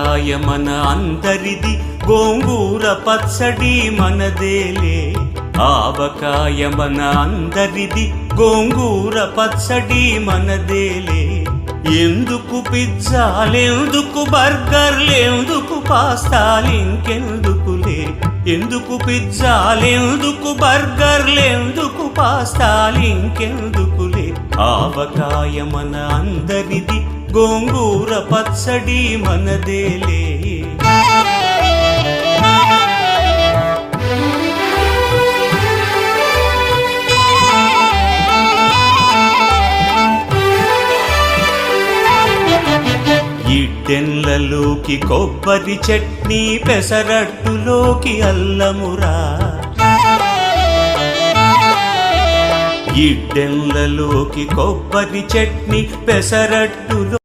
ఆవకాయ మన అందరిది, గోంగూర పచ్చడి మనదేలే. ఆవకాయ మన అందరిది, గోంగూర పచ్చడి మనదేలే. ఎందుకు పిజ్జాలెందుకు బర్గర్లెందుకు పాస్తాలింకెందుకులే. ఎందుకు పిజ్జాలెందుకు బర్గర్లెందుకు పాస్తాలింకెందుకులే. ఆవకాయ మన అందరిది, గోంగూర పచ్చడి మనదేలే. ఇడ్డెన్లలోకి కొబ్బరి చట్నీ, పెసరట్టులోకి అల్లమురా. ఇడ్డెన్లలోకి కొబ్బరి చట్నీ, పెసరట్టులో